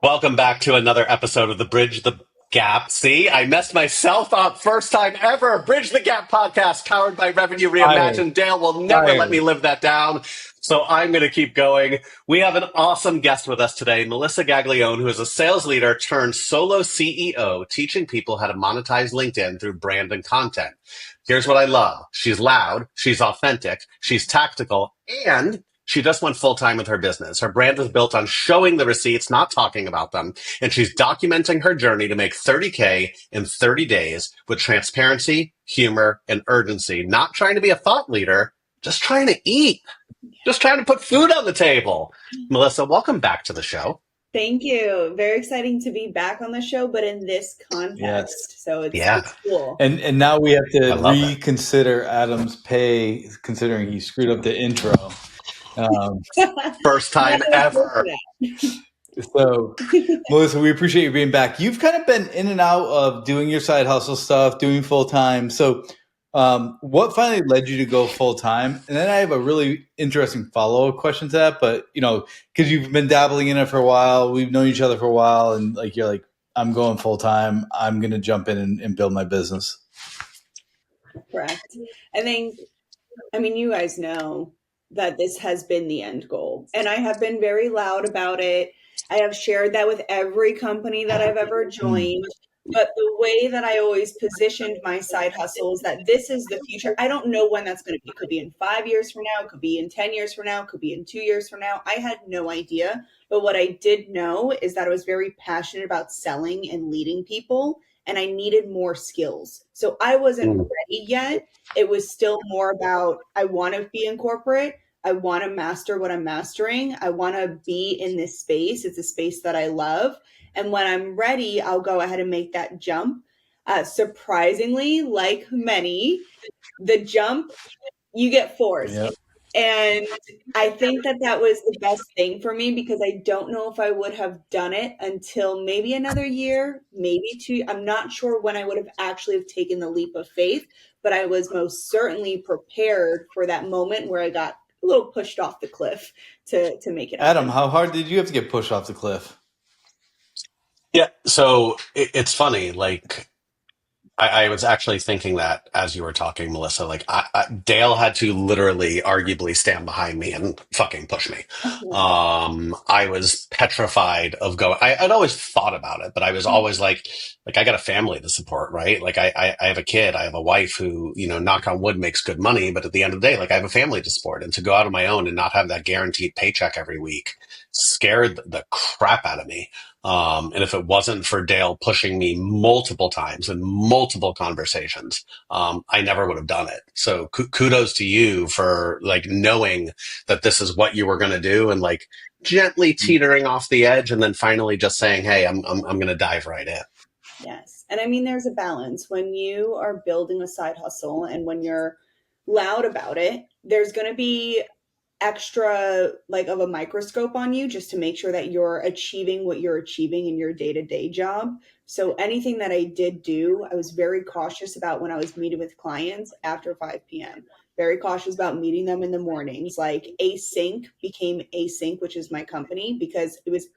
Welcome back to another episode of the Bridge the Gap. See, I messed myself up first time ever. Bridge the Gap podcast powered by Revenue Fire, Reimagined. Dale will never let fire. me live that down. So I'm going to keep going. We have an awesome guest with us today, Melissa Gaglione, who is a sales leader turned solo CEO, teaching people how to monetize LinkedIn through brand and content. Here's what I love. She's loud. She's authentic. She's tactical, and she just went full time with her business. Her brand is built on showing the receipts, not talking about them. And she's documenting her journey to make 30K in 30 days with transparency, humor, and urgency. Not trying to be a thought leader, just trying to eat, just trying to put food on the table. Melissa, welcome back to the show. Thank you. Very exciting to be back on the show, but in this Yes. context. So Yeah, it's cool. And now we have I to love it. reconsider Adam's pay, considering he screwed up the intro. First time ever. So, Melissa, we appreciate you being back. You've kind of been in and out of doing your side hustle stuff, doing full time. So, what finally led you to go full time? And then I have a really interesting follow up question to that. But because you've been dabbling in it for a while, we've known each other for a while, and you're like, I'm going full time. I'm going to jump in and build my business. Correct. You guys know that this has been the end goal. And I have been very loud about it. I have shared that with every company that I've ever joined. But the way that I always positioned my side hustle is that this is the future. I don't know when that's going to be. It could be in 5 years from now. It could be in 10 years from now. It could be in 2 years from now. I had no idea. But what I did know is that I was very passionate about selling and leading people, and I needed more skills. So I wasn't ready yet. It was still more about, I want to be in corporate. I want to master what I'm mastering. I want to be in this space. It's a space that I love. And when I'm ready, I'll go ahead and make that jump. Surprisingly, like many, the jump, you get forced. Yep. And I think that was the best thing for me, because I don't know if I would have done it until maybe another year, maybe two. I'm not sure when I would have actually have taken the leap of faith, but I was most certainly prepared for that moment where I got a little pushed off the cliff to make it happen. Adam, how hard did you have to get pushed off the cliff? Yeah, so it's funny. I was actually thinking that as you were talking, Melissa. Dale had to literally, arguably, stand behind me and fucking push me. I was petrified of going. I'd always thought about it, but I was always like I got a family to support, right? I have a kid, I have a wife who, knock on wood, makes good money, but at the end of the day, I have a family to support, and to go out on my own and not have that guaranteed paycheck every week scared the crap out of me. And if it wasn't for Dale pushing me multiple times in multiple conversations, I never would have done it. So kudos to you for knowing that this is what you were going to do, and gently teetering off the edge, and then finally just saying, "Hey, I'm going to dive right in." Yes. And there's a balance when you are building a side hustle, and when you're loud about it, there's going to be extra of a microscope on you, just to make sure that you're achieving what you're achieving in your day-to-day job. So anything that I did do, I was very cautious about when I was meeting with clients after 5 p.m. Very cautious about meeting them in the mornings. Async became Async, which is my company, because it was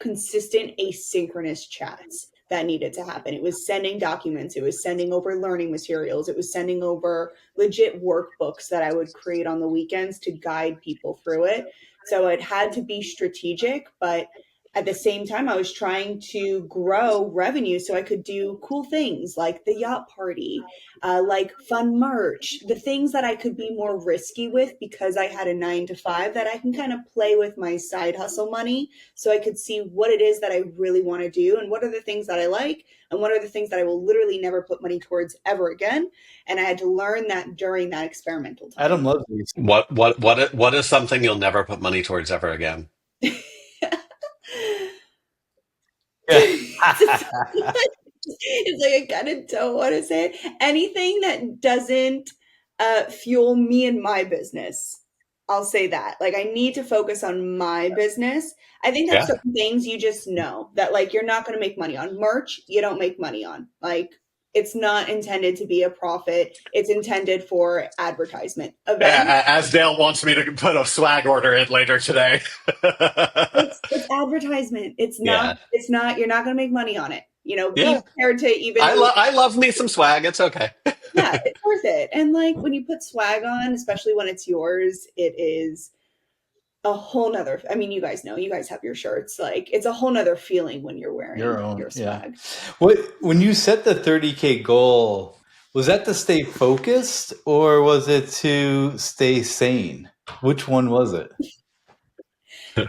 consistent asynchronous chats that needed to happen. It was sending documents, it was sending over learning materials, it was sending over legit workbooks that I would create on the weekends to guide people through it. So it had to be strategic, but at the same time, I was trying to grow revenue so I could do cool things like the yacht party, like fun merch, the things that I could be more risky with, because I had a 9 to 5, that I can kind of play with my side hustle money, so I could see what it is that I really want to do, and what are the things that I like, and what are the things that I will literally never put money towards ever again. And I had to learn that during that experimental time. Adam loves these. What is something you'll never put money towards ever again? It's I kind of don't want to say it. Anything that doesn't fuel me and my business. I'll say that. I need to focus on my business. I think that's Yeah. certain things you just know that you're not going to make money on. Merch, you don't make money on. It's not intended to be a profit. It's intended for advertisement. Events, As Dale wants me to put a swag order in later today. it's advertisement. Yeah. It's not you're not going to make money on it. Be Yeah. prepared to even I love me some swag. It's okay. yeah, it's worth it. And like when you put swag on, especially when it's yours, it is a whole nother, I mean, you guys know, you guys have your shirts. Like it's a whole nother feeling when you're wearing Your own, your yeah. swag. When you set the 30K goal, was that to stay focused or was it to stay sane? Which one was it?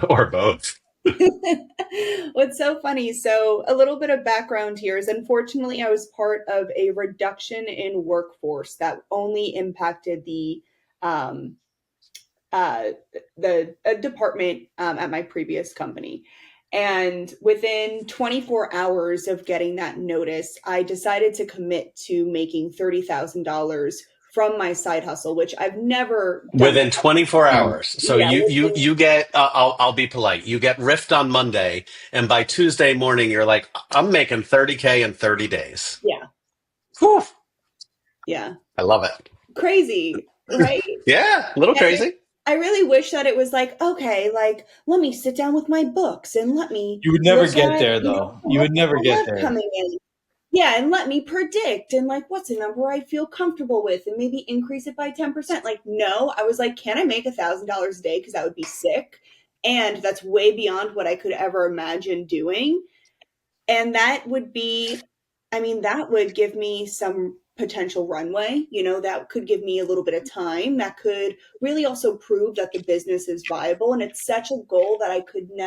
Or both. What's so funny? So, a little bit of background here is unfortunately, I was part of a reduction in workforce that only impacted um, the department at my previous company. And within 24 hours of getting that notice, I decided to commit to making $30,000 from my side hustle, which I've never done. Within 24 Um, hours. So Yeah, you get I'll be polite. You get riffed on Monday, and by Tuesday morning you're like, I'm making 30K in 30 days. yeah, Whew. yeah. I love it. Crazy, right? Yeah, a little crazy. I really wish that it was like, okay, like let me sit down with my books and let me You would never look get at, there, though. You would never get there. coming in. Yeah, and let me predict and like what's a number I feel comfortable with and maybe increase it by 10%. Like, no, I was like, can I make $1,000 a day? Because that would be sick. And that's way beyond what I could ever imagine doing. And that would be, I mean, that would give me some potential runway, that could give me a little bit of time. That could really also prove that the business is viable. And it's such a goal that I couldn't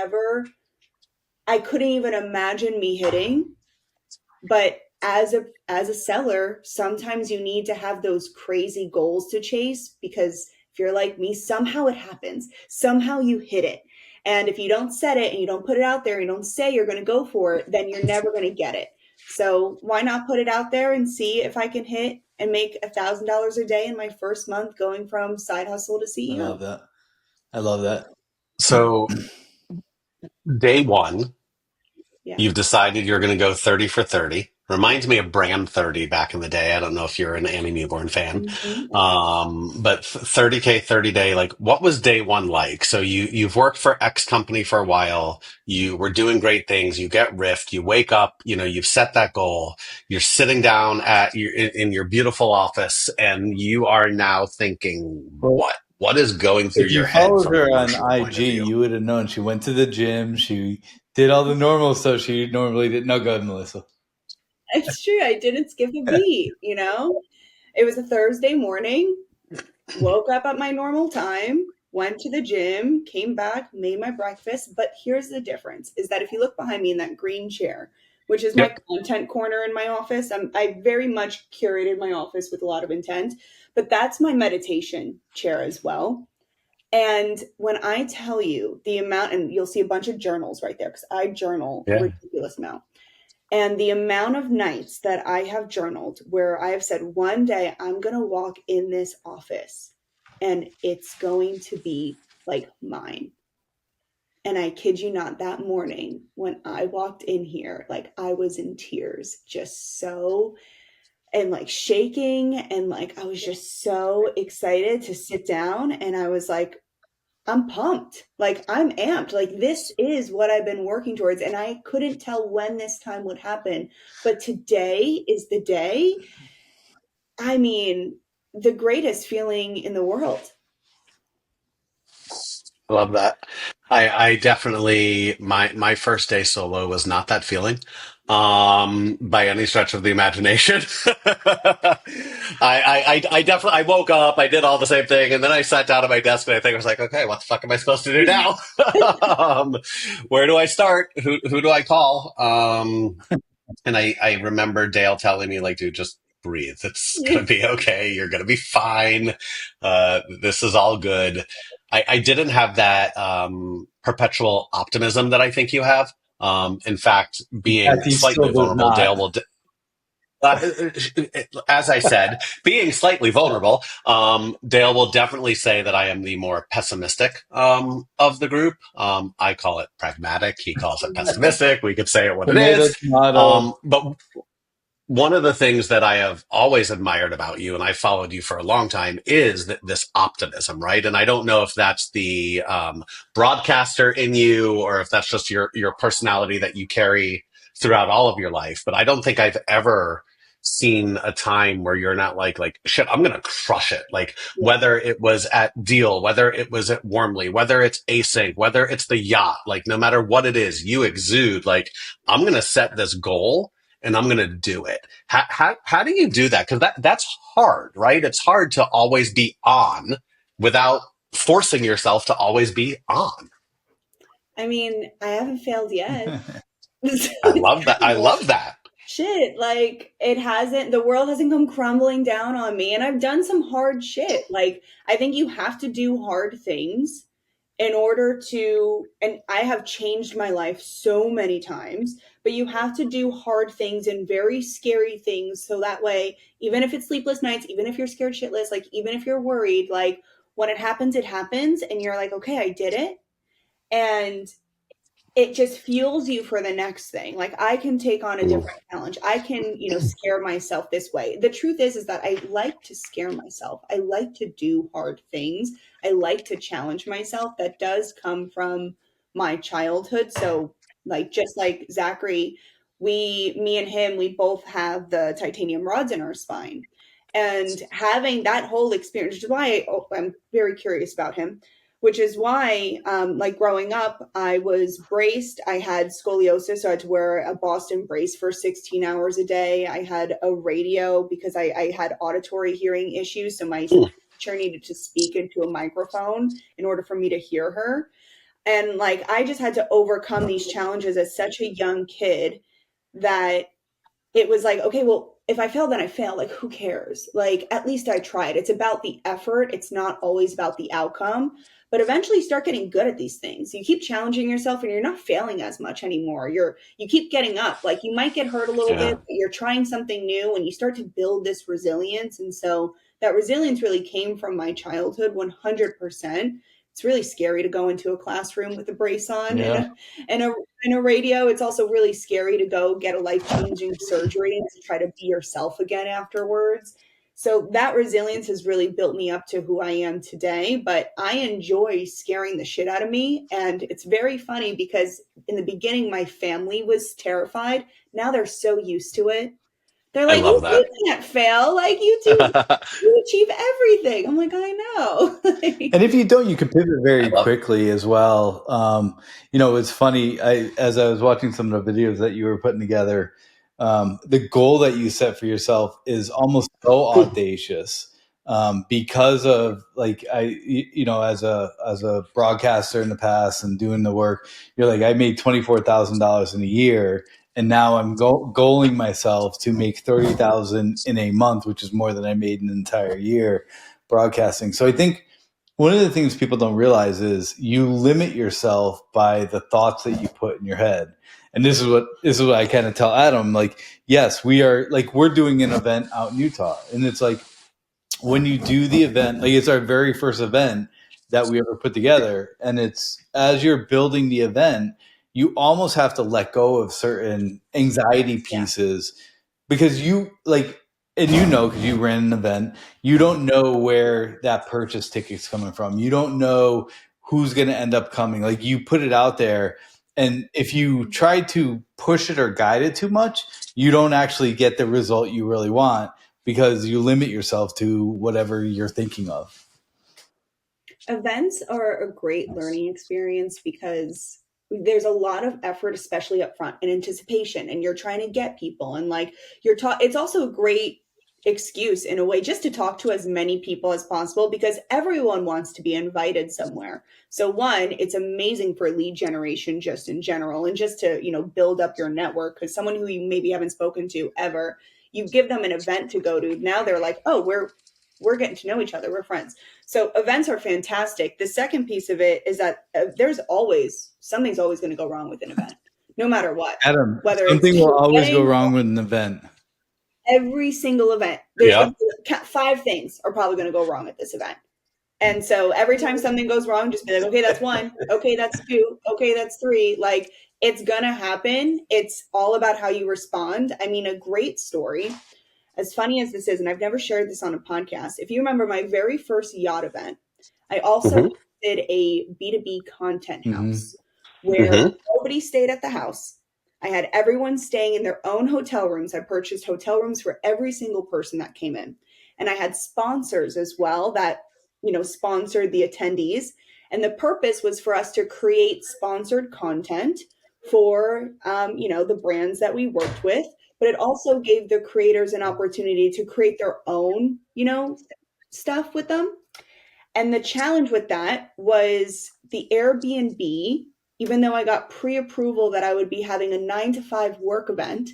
even imagine me hitting. But as a seller, sometimes you need to have those crazy goals to chase because if you're like me, somehow it happens. Somehow you hit it. And if you don't set it and you don't put it out there, and you don't say you're going to go for it, then you're never going to get it. So why not put it out there and see if I can hit and make $1,000 a day in my first month going from side hustle to I CEO? love that. I love that. So day one, Yeah. you've decided you're going to go 30 for 30. Reminds me of Brand 30 back in the day. I don't know if you're an Annie Newborn fan. But 30K, 30 day, like what was day one like? So you've worked for X company for a while. You were doing great things. You get riffed. You wake up, you've set that goal. You're sitting down in your beautiful office and you are now thinking, Well, what is going through if you your head followed from an her on emotional point of IG, view? you would have known she went to the gym. She did all the normal stuff she normally did. No, go ahead, Melissa. It's true. I didn't skip a beat, It was a Thursday morning, woke up at my normal time, went to the gym, came back, made my breakfast. But here's the difference is that if you look behind me in that green chair, which is my Yep. content corner in my office, I very much curated my office with a lot of intent, but that's my meditation chair as well. And when I tell you the amount, and you'll see a bunch of journals right there because I journal a Yeah. ridiculous amount. And the amount of nights that I have journaled where I have said, one day I'm going to walk in this office and it's going to be like mine. And I kid you not, that morning when I walked in here, like I was in tears, just so, and like shaking. And like I was just so excited to sit down. And I was like, I'm pumped. Like I'm amped. Like this is what I've been working towards. And I couldn't tell when this time would happen. But today is the day. I mean, the greatest feeling in the world. I love that. I definitely my first day solo was not that feeling by any stretch of the imagination. I definitely I woke up, I did all the same thing, and then I sat down at my desk and I think I was like, okay, what the fuck am I supposed to do now? Where do I start? Who do I call? And I remember Dale telling me, like, dude, just breathe. It's going to be okay. You're going to be fine. This is all good. I didn't have that perpetual optimism that I think you have. In fact, being He slightly still does vulnerable, not. Dale will. As I said, being slightly vulnerable, Dale will definitely say that I am the more pessimistic of the group. I call it pragmatic. He calls it pessimistic. We could say it what it Tomato, is. tomato. But one of the things that I have always admired about you, and I followed you for a long time, is this optimism, right? And I don't know if that's the broadcaster in you, or if that's just your personality that you carry throughout all of your life. But I don't think I've ever seen a time where you're not like shit, I'm gonna crush it. Like Yeah. whether it was at Deal, whether it was at Warmly, whether it's async, whether it's the yacht, like no matter what it is, you exude like I'm gonna set this goal and I'm going to do it. How do you do that? Because that's hard, right? It's hard to always be on without forcing yourself to always be on. I mean, I haven't failed yet. So I it's love that. kind of I like, love that. shit, like the world hasn't come crumbling down on me, and I've done some hard shit. Like, I think you have to do hard things in order to, and I have changed my life so many times, but you have to do hard things and very scary things, so that way, even if it's sleepless nights, even if you're scared shitless, like even if you're worried, like when it happens and you're like, okay, I did it. And it just fuels you for the next thing. Like, I can take on a Mm. different challenge. I can, scare myself this way. The truth is that I like to scare myself. I like to do hard things. I like to challenge myself. That does come from my childhood. So, like, just like Zachary, me and him, we both have the titanium rods in our spine. And having that whole experience, which is why I'm very curious about him, which is why, like growing up, I was braced. I had scoliosis, so I had to wear a Boston brace for 16 hours a day. I had a radio because I had auditory hearing issues, so my Mm. teacher needed to speak into a microphone in order for me to hear her. And like, I just had to overcome these challenges as such a young kid that it was like, okay, well, if I fail, then I fail. Like, who cares? Like, at least I tried. It's about the effort. It's not always about the outcome. But eventually you start getting good at these things. You keep challenging yourself and you're not failing as much anymore. You keep getting up. Like, you might get hurt a little bit, Yeah, but you're trying something new and you start to build this resilience. And so that resilience really came from my childhood 100%. It's really scary to go into a classroom with a brace on and Yeah. a radio. It's also really scary to go get a life-changing surgery and to try to be yourself again afterwards. So that resilience has really built me up to who I am today, but I enjoy scaring the shit out of me. And it's very funny because in the beginning, my family was terrified. Now they're so used to it. They're I like, love you that. can't fail. Like, you achieve everything. I'm like, I know. And if you don't, you can pivot I very love. quickly as well. It's funny. As I was watching some of the videos that you were putting together, the goal that you set for yourself is almost so Mm. audacious because of like as a broadcaster in the past and doing the work. You're like, I made $24,000 in a year, and now I'm goaling myself to make 30,000 in a month, which is more than I made in an entire year broadcasting. So I think one of the things people don't realize is you limit yourself by the thoughts that you put in your head. And this is what I kind of tell Adam, like, yes, we're doing an event out in Utah. And it's like when you do the event, like it's our very first event that we ever put together. And it's as you're building the event, you almost have to let go of certain anxiety Yeah. pieces because you like, and because you ran an event, you don't know where that purchase ticket's coming from. You don't know who's going to end up coming. Like, you put it out there, and if you try to push it or guide it too much, you don't actually get the result you really want because you limit yourself to whatever you're thinking of. Events are a great learning experience because there's a lot of effort, especially up front, and anticipation, and you're trying to get people, and like you're taught. It's also a great excuse in a way just to talk to as many people as possible because everyone wants to be invited somewhere. So one, it's amazing for lead generation just in general, and just to build up your network, because someone who you maybe haven't spoken to ever, you give them an event to go to, now they're like, oh, we're getting to know each other, we're friends. So events are fantastic. The second piece of it is that something's always going to go wrong with an event, no matter what. Adam, Whether it's something will your always go wedding, wrong with an event. every single event, there's Yeah. going to five things are probably going to go wrong at this event. And so every time something goes wrong, just be like, okay, that's one. Okay, that's two. Okay, that's three. Like, It's gonna happen. It's all about how you respond. I mean, a great story, as funny as this is, and I've never shared this on a podcast. If you remember my very first yacht event, I also Hmm. did a B2B content Mm-hmm. house where Hmm. nobody stayed at the house. I had everyone staying in their own hotel rooms. I purchased hotel rooms for every single person that came in. And I had sponsors as well that, sponsored the attendees. And the purpose was for us to create sponsored content for, the brands that we worked with. But it also gave the creators an opportunity to create their own, stuff with them. And the challenge with that was the Airbnb, even though I got pre approval that I would be having a 9 to 5 work event,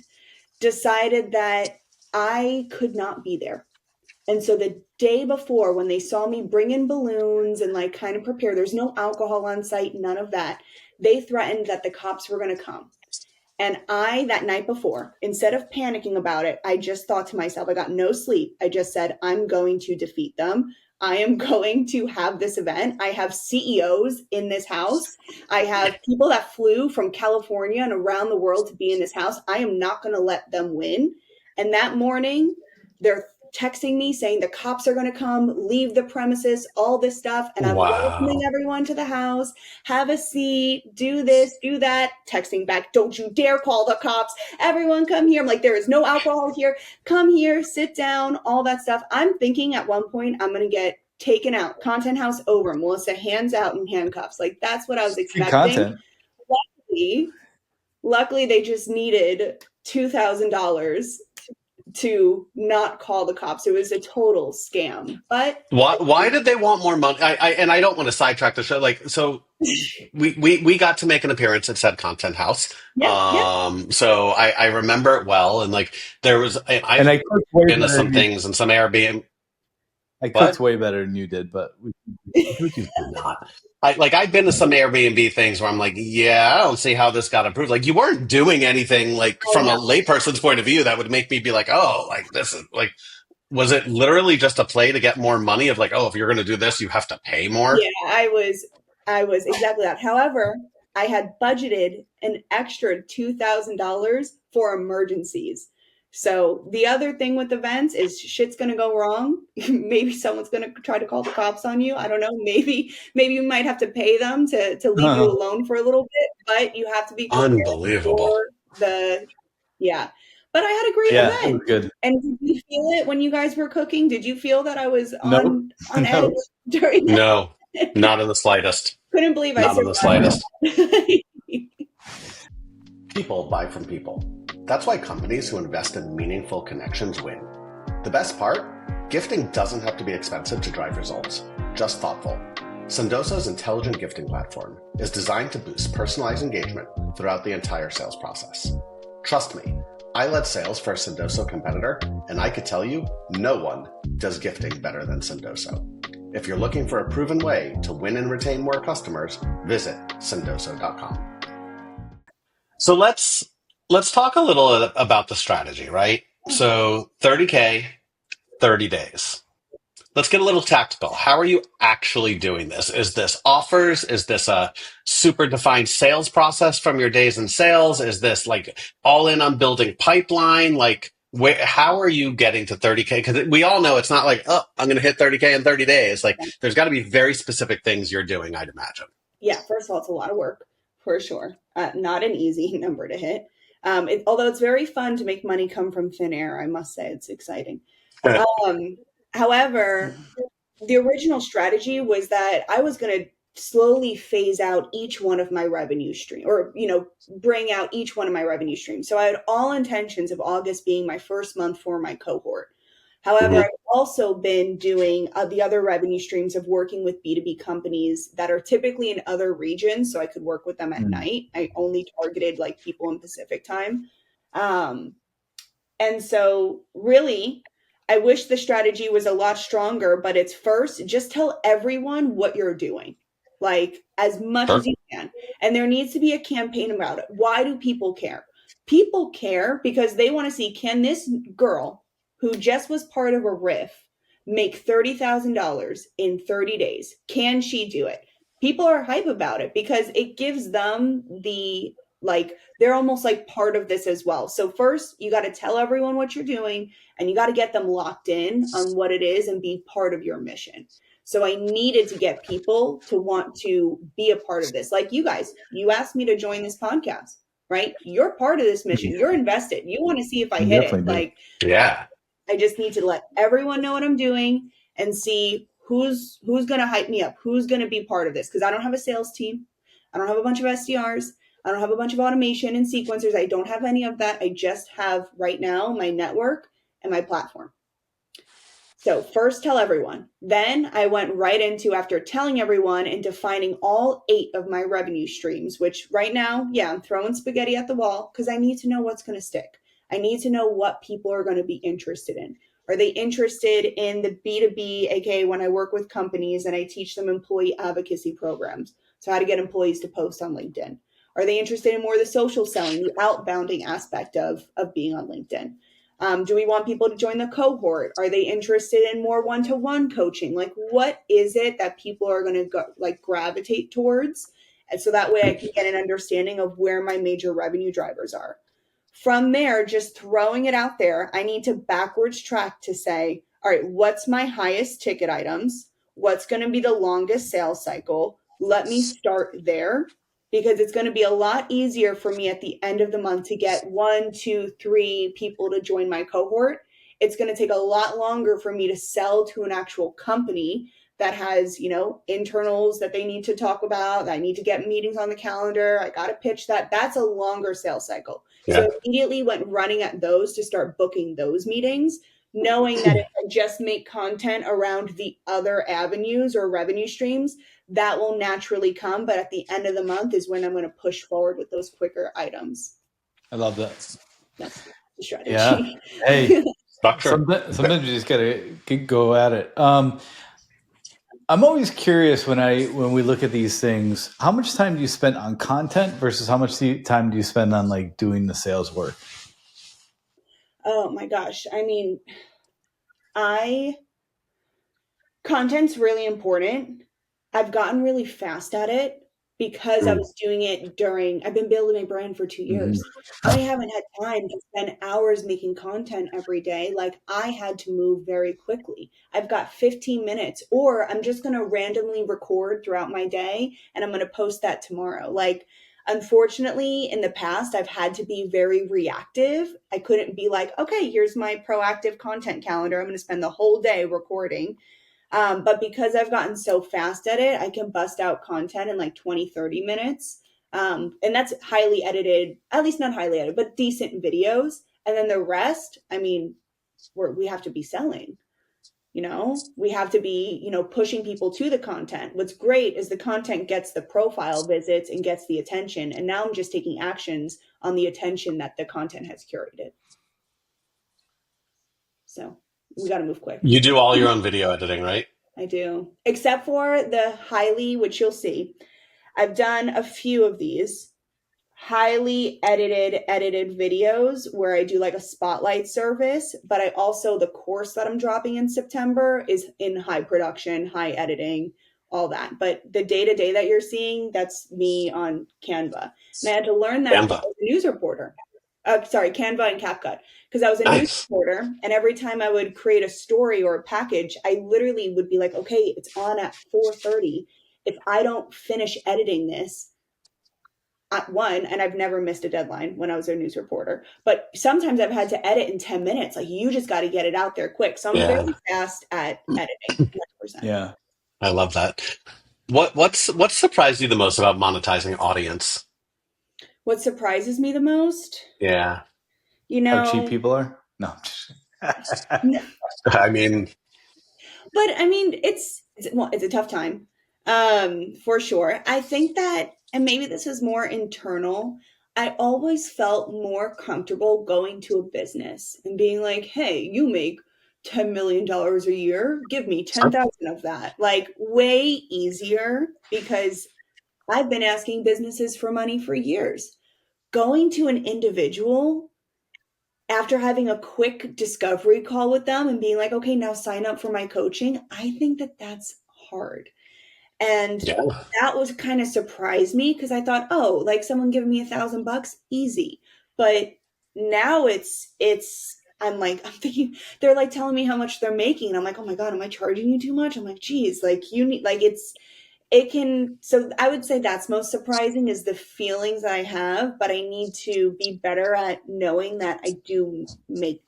decided that I could not be there. And so the day before, when they saw me bring in balloons and like kind of prepare, there's no alcohol on site, none of that. They threatened that the cops were going to come. And that night before, instead of panicking about it, I just thought to myself, I got no sleep. I just said, I'm going to defeat them. I am going to have this event. I have CEOs in this house. I have people that flew from California and around the world to be in this house. I am not going to let them win. And that morning, they're texting me saying the cops are going to come, leave the premises, all this stuff. And I'm welcoming Wow. everyone to the house. Have a seat, do this, do that. Texting back, don't you dare call the cops. Everyone come here. I'm like, there is no alcohol here. Come here, sit down, all that stuff. I'm thinking at one point I'm going to get taken out. Content house over. Melissa hands out in handcuffs. Like that's what I was Good expecting. content. Luckily, they just needed $2,000 to not call the cops. It was a total scam. But Why did they want more money? And I don't want to sidetrack the show. Like, so we got to make an appearance at said content house. yeah, yeah. So I remember it well. And like, there was, and And I've I cooked way been to better some than you. things and some Airbnb. I cooked What? way better than you did, but You did not. I've been to some Airbnb things where I'm like, yeah, I don't see how this got approved. Like, you weren't doing anything like Oh from a no. layperson's point of view that would make me be like, oh, like this is like, was it literally just a play to get more money of like, oh, if you're going to do this, you have to pay more? Yeah, I was exactly that. However, I had budgeted an extra $2,000 for emergencies. So the other thing with events is shit's gonna go wrong. Maybe someone's gonna try to call the cops on you. I don't know. Maybe you might have to pay them to leave you alone for a little bit, but you have to be prepared Unbelievable. for the yeah. But I had a great yeah, it was event. good. And did you feel it when you guys were cooking? Did you feel that I was Nope. on edge No. during that? No, not in the slightest. Couldn't believe I Not in the survived slightest. it. People buy from people. That's why companies who invest in meaningful connections win. The best part? Gifting doesn't have to be expensive to drive results, just thoughtful. Sendoso's intelligent gifting platform is designed to boost personalized engagement throughout the entire sales process. Trust me, I led sales for a Sendoso competitor, and I could tell you, no one does gifting better than Sendoso. If you're looking for a proven way to win and retain more customers, visit sendoso.com. So let's talk a little about the strategy, right? So 30K, 30 days. Let's get a little tactical. How are you actually doing this? Is this offers? Is this a super defined sales process from your days in sales? Is this like all in on building pipeline? Like, how are you getting to 30K? Because we all know it's not like, oh, I'm going to hit 30K in 30 days. Like, there's got to be very specific things you're doing, I'd imagine. Yeah, first of all, it's a lot of work for sure. Not an easy number to hit. Although it's very fun to make money come from thin air, I must say it's exciting. Um, However, the original strategy was that I was going to slowly phase out each one of my revenue stream or, bring out each one of my revenue streams. So I had all intentions of August being my first month for my cohort. However, Mhm. I've also been doing the other revenue streams of working with B2B companies that are typically in other regions. So I could work with them at night. I only targeted like people in Pacific time. Um, and so really, I wish the strategy was a lot stronger, but it's first, just tell everyone what you're doing, like as much as Sure. you can. And there needs to be a campaign about it. Why do people care? People care because they want to see, can this girl who just was part of a riff make $30,000 in 30 days? Can she do it? People are hype about it because it gives them the Like they're almost like part of this as well. So first you got to tell everyone what you're doing and you got to get them locked in on what it is and be part of your mission. So I needed to get people to want to be a part of this. Like you guys, you asked me to join this podcast, right? You're part of this mission. You're invested. You want to see if I hit it. Definitely do. Like Yeah. I just need to let everyone know what I'm doing and see who's going to hype me up, who's going to be part of this, because I don't have a sales team. I don't have a bunch of SDRs. I don't have a bunch of automation and sequencers. I don't have any of that. I just have right now my network and my platform. So first tell everyone. Then I went right into, after telling everyone and defining all 8 of my revenue streams, which right now, yeah, I'm throwing spaghetti at the wall because I need to know what's going to stick. I need to know what people are going to be interested in. Are they interested in the B2B, aka when I work with companies and I teach them employee advocacy programs? So how to get employees to post on LinkedIn. Are they interested in more of the social selling, the outbounding aspect of being on LinkedIn? Do we want people to join the cohort? Are they interested in more one-to-one coaching? Like, what is it that people are going to go, like gravitate towards? And so that way I can get an understanding of where my major revenue drivers are. From there, just throwing it out there, I need to backwards track to say, all right, what's my highest ticket items? What's going to be the longest sales cycle? Let me start there, because it's going to be a lot easier for me at the end of the month to get 1, 2, 3 people to join my cohort. It's going to take a lot longer for me to sell to an actual company that has, internals that they need to talk about. I need to get meetings on the calendar. I got to pitch that. That's a longer sales cycle. Yeah. So I immediately went running at those to start booking those meetings, knowing that if I just make content around the other avenues or revenue streams, that will naturally come. But at the end of the month is when I'm going to push forward with those quicker items. I love that. That's the strategy. Yeah. Hey, Structure. sometimes you just gotta go at it. I'm always curious when we look at these things, how much time do you spend on content versus how much time do you spend on like doing the sales work? Oh my gosh. I mean, content's really important. I've gotten really fast at it because I was doing it I've been building my brand for 2 years. I haven't had time to spend hours making content every day. Like I had to move very quickly. I've got 15 minutes, or I'm just going to randomly record throughout my day and I'm going to post that tomorrow. Like, unfortunately, in the past, I've had to be very reactive. I couldn't be like, okay, here's my proactive content calendar. I'm going to spend the whole day recording. But because I've gotten so fast at it, I can bust out content in like 20, 30 minutes. And that's highly edited, at least not highly edited, but decent videos. And then the rest, I mean, we have to be selling, we have to be, pushing people to the content. What's great is the content gets the profile visits and gets the attention. And now I'm just taking actions on the attention that the content has curated. So we got to move quick. You do all your own video editing, right? I do, except for the highly, which you'll see. I've done a few of these highly edited videos where I do like a spotlight service, but I also, the course that I'm dropping in September is in high production, high editing, all that. But the day-to-day that you're seeing, that's me on Canva. And I had to learn that because I was a news reporter. Canva and CapCut, because I was a news reporter, and every time I would create a story or a package, I literally would be like, okay, it's on at 4:30. If I don't finish editing this at 1, and I've never missed a deadline when I was a news reporter, but sometimes I've had to edit in 10 minutes. Like, you just got to get it out there quick. So I'm very fast at editing. 100%. Yeah. I love that. What surprised you the most about monetizing audience? What surprises me the most? Yeah. How cheap people are? No. I mean, it's a tough time, for sure. I think that, and maybe this is more internal, I always felt more comfortable going to a business and being like, hey, you make $10 million a year, give me 10,000 of that. Like, way easier, because I've been asking businesses for money for years. Going to an individual after having a quick discovery call with them and being like, okay, now sign up for my coaching, I think that that's hard. And Yeah. that was kind of surprised me because I thought, oh, like someone giving me $1,000, easy. But now I'm like, I'm thinking they're like telling me how much they're making. And I'm like, oh my God, am I charging you too much? I'm like, geez, like you need, like it can, so I would say that's most surprising is the feelings I have, but I need to be better at knowing that I do make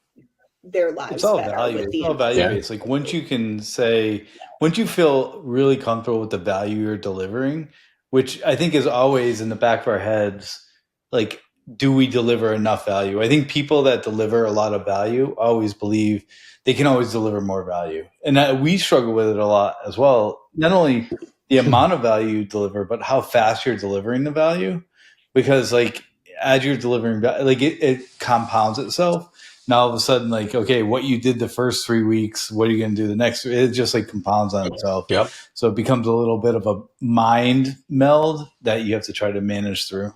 their It's lives all better value. with It's the all value Yeah. investment. based. Like once you can say, once you feel really comfortable with the value you're delivering, which I think is always in the back of our heads, like, do we deliver enough value? I think people that deliver a lot of value always believe they can always deliver more value. And we struggle with it a lot as well. Not only the amount of value you deliver, but how fast you're delivering the value. Because like as you're delivering, like it compounds itself. Now all of a sudden, like, okay, what you did the first 3 weeks, what are you going to do the next? It just like compounds on itself. Yep. So it becomes a little bit of a mind meld that you have to try to manage through.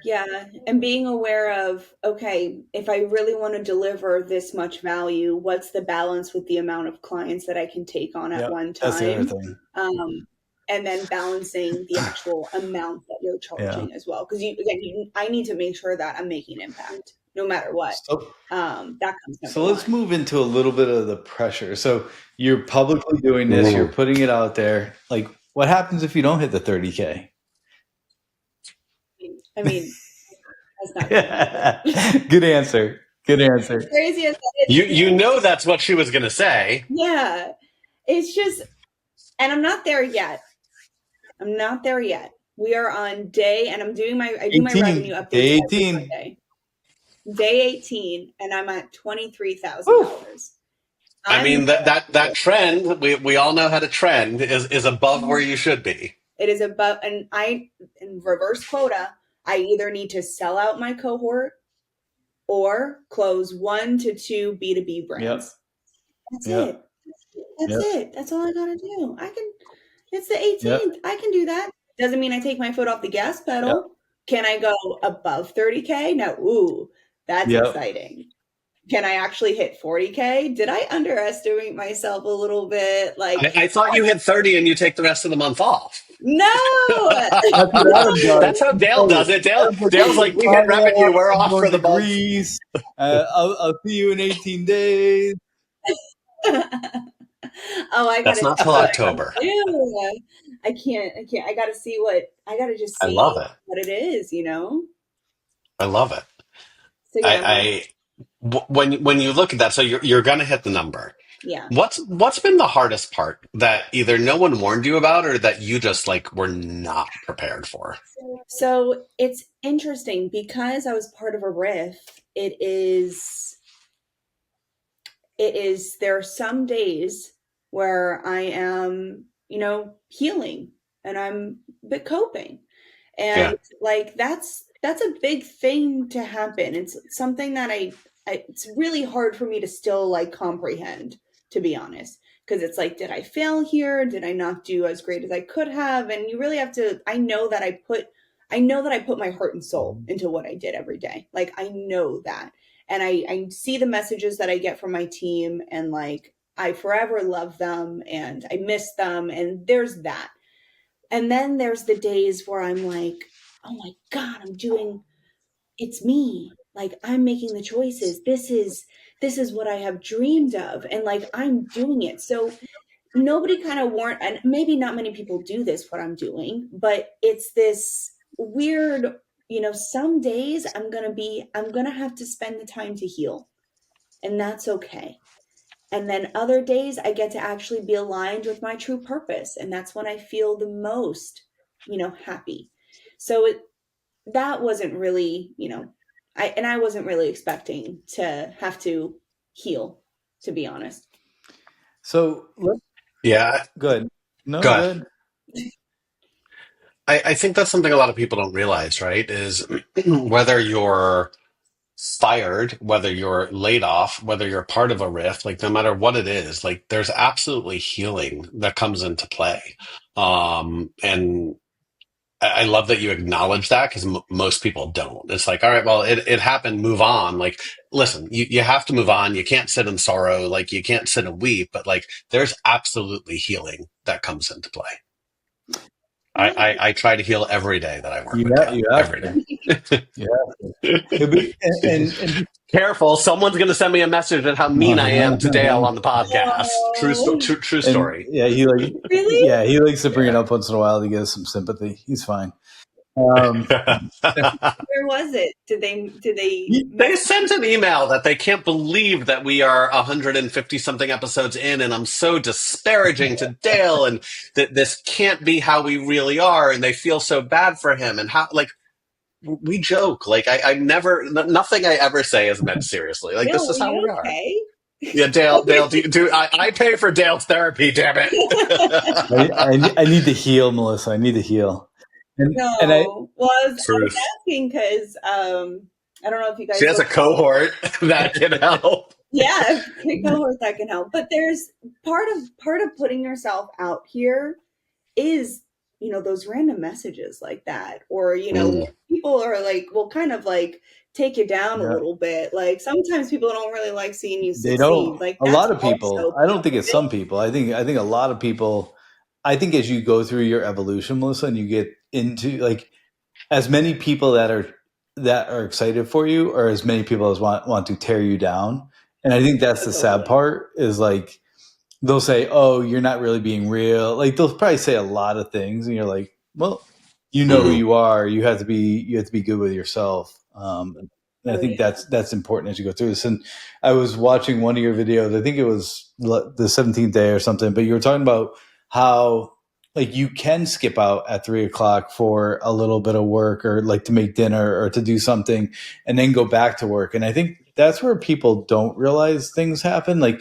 Yeah, and being aware of, okay, if I really want to deliver this much value, what's the balance with the amount of clients that I can take on at Yeah, one that's the other time? thing. And then balancing the actual amount that you're Yeah. charging as well. Because I need to make sure that I'm making impact no matter what. So, That comes number so let's one. move into a little bit of the pressure. So you're publicly doing this, you're putting it out there. Like, what happens if you don't hit the 30K? I mean, that's not going to happen. Good answer. Good answer. As crazy as that is. You know that's what she was gonna say. Yeah. It's just, and I'm not there yet. I'm not there yet. We are on day, and I do my 18, revenue updates day every 18. Monday. Day 18, and I'm at $23,000. I mean that trend, we all know how to trend is above where you should be. It is above, and in reverse quota, I either need to sell out my cohort or close 1 to 2 B2B brands. That's it. That's it. That's all I gotta do. It's the 18th. I can do that. Doesn't mean I take my foot off the gas pedal. Can I go above 30K? No. Ooh, that's exciting. Can I actually hit 40K? Did I underestimate myself a little bit? Like I thought you hit 30 and you take the rest of the month off. no. That's how Dale does it. Dale's like, we hit revenue, we're off for the month. Degrees. I'll see you in 18 days. Oh, I That's gotta not till October. I can't. I gotta see I gotta just see I love it. what it is, you know? I love it. So yeah. When you look at that, so you're gonna hit the number. Yeah. What's been the hardest part that either no one warned you about or that you just like were not prepared for? So it's interesting because I was part of a RIF. There are some days where I am, healing and I'm coping. And like, that's a big thing to happen. It's something that it's really hard for me to still like comprehend, to be honest. Because it's like, did I fail here? Did I not do as great as I could have? And you really have to, I know that I put my heart and soul into what I did every day. Like, I know that. And I see the messages that I get from my team, and like, I forever love them and I miss them. And there's that. And then there's the days where I'm like, oh my God, it's me. Like, I'm making the choices. This is what I have dreamed of. And like, I'm doing it. So nobody kind of warned, and maybe not many people do this, what I'm doing, but it's this weird, some days I'm going to have to spend the time to heal, and that's okay. And then other days I get to actually be aligned with my true purpose. And that's when I feel the most, happy. So that wasn't really, I wasn't really expecting to have to heal, to be honest. So Yeah. good. No, Go ahead. good. I think that's something a lot of people don't realize, right? Is whether you're fired, whether you're laid off, whether you're part of a rift, like no matter what it is, like there's absolutely healing that comes into play. And I love that you acknowledge that because most people don't. It's like, all right, well, it happened, move on. Like, listen, you have to move on. You can't sit in sorrow. Like, you can't sit and weep, but like, there's absolutely healing that comes into play. Yeah. I try to heal every day that I work with Yeah, Dale. you have Every to. day. You have to. And Careful, someone's going to send me a message at how mean I am to Dale on the podcast. Oh, True and story. yeah, really? he likes to bring it Yeah. up once in a while to get us some sympathy. He's fine. Um, Where was it? Did they They mess? sent an email that they can't believe that we are 150 something episodes in, and I'm so disparaging to Dale, and that this can't be how we really are, and they feel so bad for him, and how like we joke. Like I never, nothing I ever say is meant seriously. Like this Bill, is are how we you are. okay? Yeah, Dale, I pay for Dale's therapy, damn it. I need to heal, Melissa. I need to heal. And I No. Well, I was Truth. asking because I don't know if you She guys has look. a cohort that can help. Yeah, pick cohort that can help. But there's part of putting yourself out here is, those random messages like that, or when Mm. people are like, will kind of like take you down a yeah, little bit. Like sometimes people don't really like seeing you they succeed. don't. Like A that's lot of people. also I don't think it's some people. I think a lot of people. I think as you go through your evolution, Melissa, and you get into like as many people that are excited for you, or as many people as want to tear you down. And I think that's the sad totally. part is like they'll say, "Oh, you're not really being real." Like they'll probably say a lot of things, and you're like, "Well, you know who Mm. you are. You have to be good with yourself." And I Oh think yeah. that's important as you go through this. And I was watching one of your videos. I think it was the 17th day or something, but you were talking about how like you can skip out at 3 o'clock for a little bit of work or like to make dinner or to do something and then go back to work. And I think that's where people don't realize things happen. Like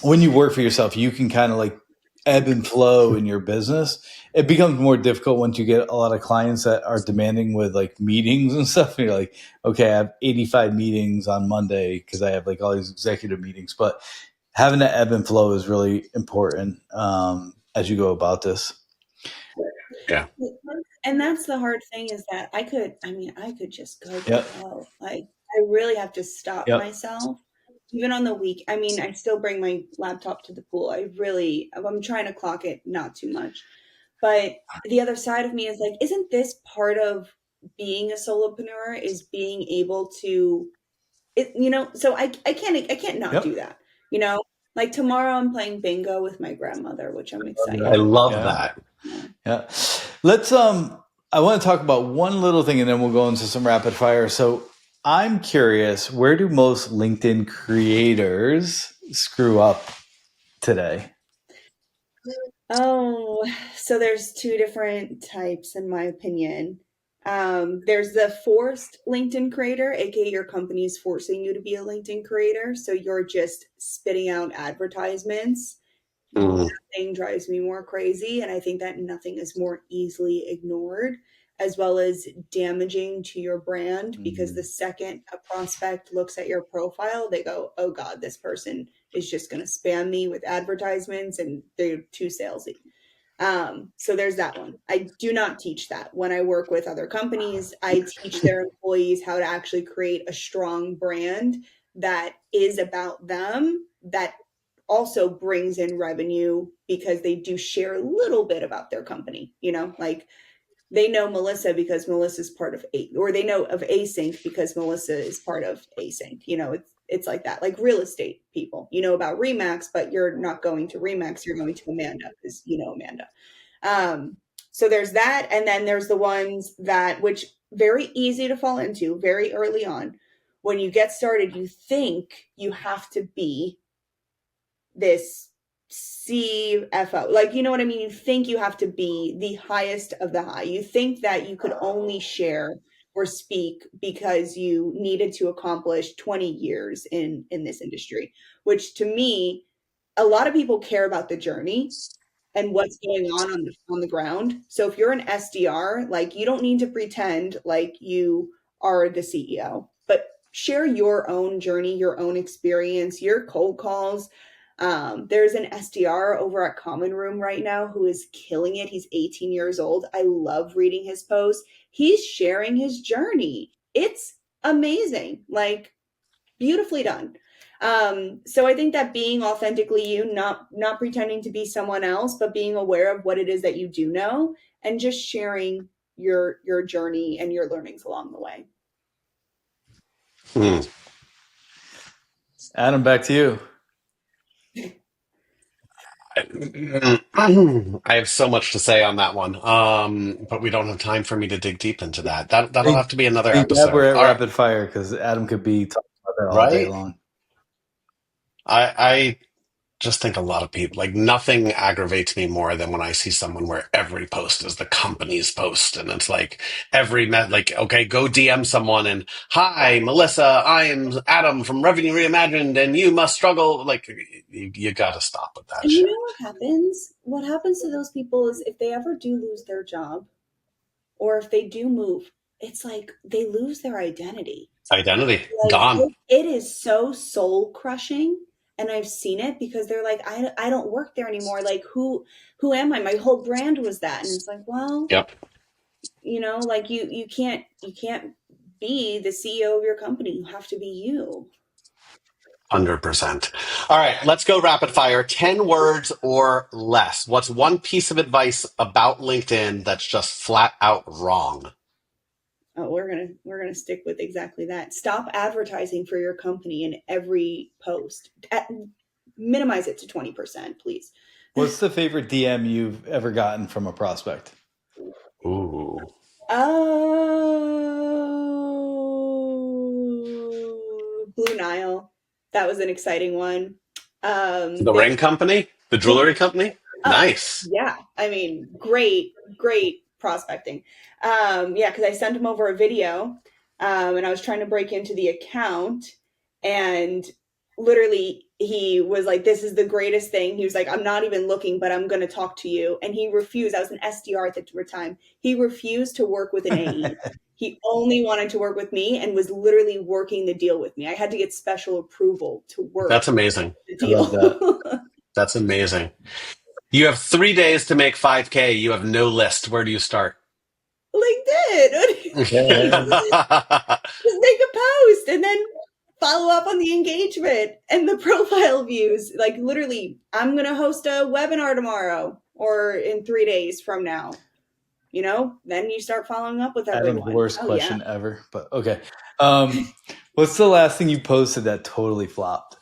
when you work for yourself, you can kind of like ebb and flow in your business. It becomes more difficult once you get a lot of clients that are demanding with like meetings and stuff. And you're like, okay, I have 85 meetings on Monday because I have like all these executive meetings. But having that ebb and flow is really important as you go about this. Yeah. And that's the hard thing is that I could just Yep. go. Like I really have to stop Yep. myself. Even on the week, I still bring my laptop to the pool. I'm trying to clock it not too much. But the other side of me is like, isn't this part of being a solopreneur is being able to so I can't not do Yep. that. Like tomorrow I'm playing bingo with my grandmother, which I'm I excited. love Yeah. that. Yeah. Yeah. Let's I want to talk about one little thing and then we'll go into some rapid fire. So I'm curious, where do most LinkedIn creators screw up today? Oh, so there's two different types, in my opinion. There's the forced LinkedIn creator, aka your company's forcing you to be a LinkedIn creator. So you're just spitting out advertisements. Mm. Nothing drives me more crazy. And I think that nothing is more easily ignored, as well as damaging to your brand, because the second a prospect looks at your profile, they go, oh God, this person is just going to spam me with advertisements and they're too salesy. So there's that one. I do not teach that. When I work with other companies, I teach their employees how to actually create a strong brand that is about them, that also brings in revenue because they do share a little bit about their company, like they know Melissa because Melissa's part of or they know of Async because Melissa is part of Async. It's like that. Like real estate people, you know about Remax, but you're not going to Remax. You're going to Amanda because you know Amanda. So there's that, and then there's the ones that which very easy to fall into very early on. When you get started, you think you have to be this CFO. Like, you know what I mean? You think you have to be the highest of the high. You think that you could only share or speak because you needed to accomplish 20 years in this industry, which to me, a lot of people care about the journey and what's going on the ground. So if you're an SDR, like you don't need to pretend like you are the CEO, but share your own journey, your own experience, your cold calls, There's an SDR over at Common Room right now who is killing it. He's 18 years old. I love reading his posts. He's sharing his journey. It's amazing. Like, beautifully done. So I think that being authentically you, not pretending to be someone else, but being aware of what it is that you do know and just sharing your journey and your learnings along the way. Adam, back to you. I have so much to say on that one, but we don't have time for me to dig deep into that. That'll have to be another Thank God we're episode. at All right, rapid fire because Adam could be talking about that all day right? long. I just think a lot of people, like, nothing aggravates me more than when I see someone where every post is the company's post, and it's like like, okay, go DM someone and, hi Melissa, I am Adam from Revenue Reimagined, and you must struggle. Like, you got to stop with that And you shit. know what happens? What happens to those people is if they ever do lose their job or if they do move, it's like they lose their identity. Identity Like gone. it is so soul crushing. And I've seen it because they're like, I don't work there anymore. Like who am I? My whole brand was that. And it's like, well, Yep. like you can't be the CEO of your company. You have to be you. 100%. All right, let's go rapid fire. 10 words or less. What's one piece of advice about LinkedIn that's just flat out wrong? Oh, we're gonna stick with exactly that. Stop advertising for your company in every post. Minimize it to 20%, please. What's the favorite DM you've ever gotten from a prospect? Ooh. Oh, Blue Nile. That was an exciting one. The There, ring company? The yeah, jewelry company? Nice. yeah. I mean, great prospecting. Yeah, because I sent him over a video, and I was trying to break into the account, and literally he was like, "This is the greatest thing." He was like, "I'm not even looking, but I'm going to talk to you." And he refused. I was an SDR at the time. He refused to work with an AE. He only wanted to work with me and was literally working the deal with me. I had to get special approval to work That's amazing. the I love that. deal. That's amazing. You have 3 days to make 5K. You have no list. Where do you start? LinkedIn. Just make a post and then follow up on the engagement and the profile views. Like, literally, I'm going to host a webinar tomorrow or in 3 days from now. Then you start following up with Adam's everyone. worst Oh, question yeah. ever, but okay. What's the last thing you posted that totally flopped?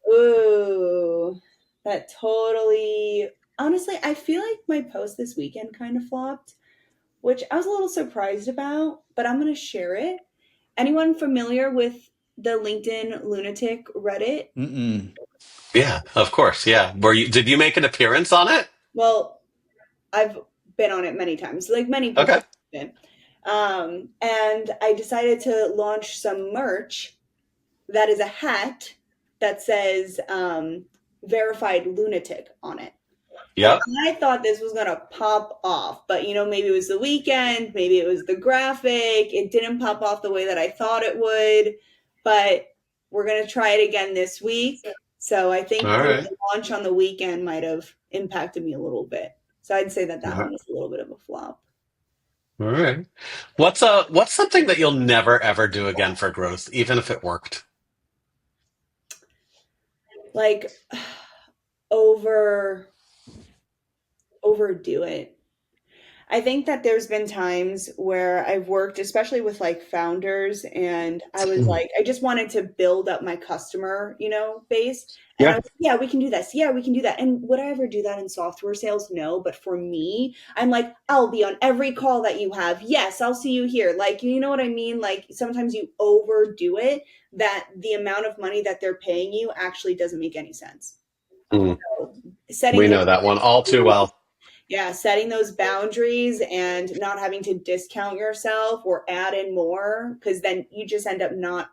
Ooh, that totally. Honestly, I feel like my post this weekend kind of flopped, which I was a little surprised about, but I'm going to share it. Anyone familiar with the LinkedIn Lunatic Reddit? Mm-mm. Yeah, of course. Yeah. Did you make an appearance on it? Well, I've been on it many times, like many people Okay. have been. And I decided to launch some merch that is a hat that says verified lunatic on it. And Yep. I thought this was going to pop off, but maybe it was the weekend, maybe it was the graphic. It didn't pop off the way that I thought it would, but we're going to try it again this week. So I think All right. the launch on the weekend might have impacted me a little bit. So I'd say that All one was a little bit of a flop. right. What's something that you'll never ever do again for growth, even if it worked? Like overdo it. I think that there's been times where I've worked, especially with like founders, and I was like, I just wanted to build up my customer, base. And I Yeah. was like, yeah, we can do this. Yeah, we can do that. And would I ever do that in software sales? No. But for me, I'm like, I'll be on every call that you have. Yes, I'll see you here. Like, you know what I mean? Like sometimes you overdo it, that the amount of money that they're paying you actually doesn't make any sense. Mm, So setting we those know that one all too well. yeah, setting those boundaries and not having to discount yourself or add in more, because then you just end up not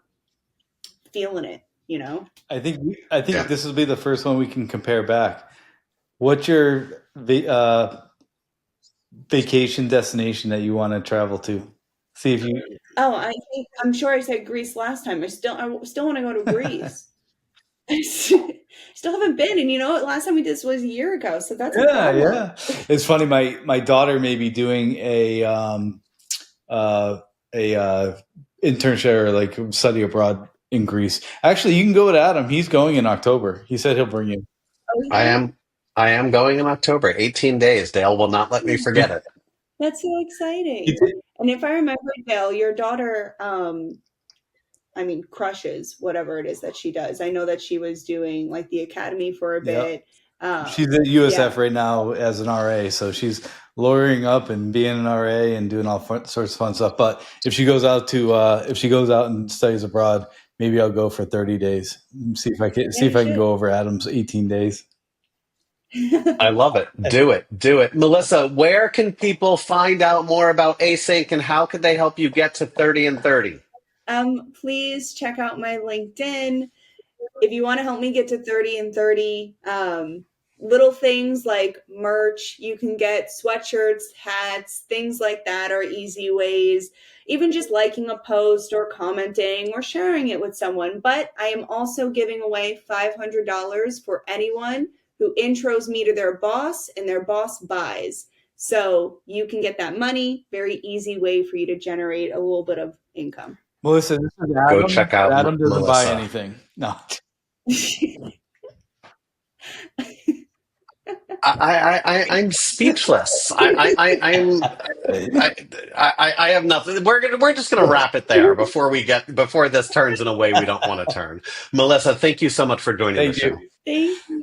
feeling it. I think Yeah. this will be the first one we can compare back. What's your vacation destination that you want to travel to? See if you. Oh, I'm sure I said Greece last time. I still want to go to Greece. I still haven't been, and last time we did this was a year ago, so that's a Yeah, problem. yeah. It's funny. My daughter may be doing a internship or like study abroad in Greece. Actually, you can go with Adam. He's going in October. He said he'll bring you. Oh I yeah, am I am going in October. 18 days. Dale will not let me forget it. that's so He exciting. did- And if I remember, Dale, your daughter, crushes whatever it is that she does. I know that she was doing like the academy for a Yep. bit. She's at USF Yeah. right now as an RA, so she's lawyering up and being an RA and doing all sorts of fun stuff. But if she goes out and studies abroad, maybe I'll go for 30 days. See if I can Yeah, you should. go over Adam's 18 days. I love it. Do it. Do it. Melissa, where can people find out more about async and how could they help you get to 30 and 30? Please check out my LinkedIn. If you want to help me get to 30 and 30, little things like merch, you can get sweatshirts, hats, things like that are easy ways. Even just liking a post or commenting or sharing it with someone. But I am also giving away $500 for anyone who intros me to their boss and their boss buys. So you can get that money. Very easy way for you to generate a little bit of income. Melissa, this is Go Adam. check out Adam doesn't buy Melissa. anything. No. I'm speechless. I have nothing. We're just gonna wrap it there before this turns in a way we don't want to turn. Melissa, thank you so much for joining the Thank show. you. Thank you.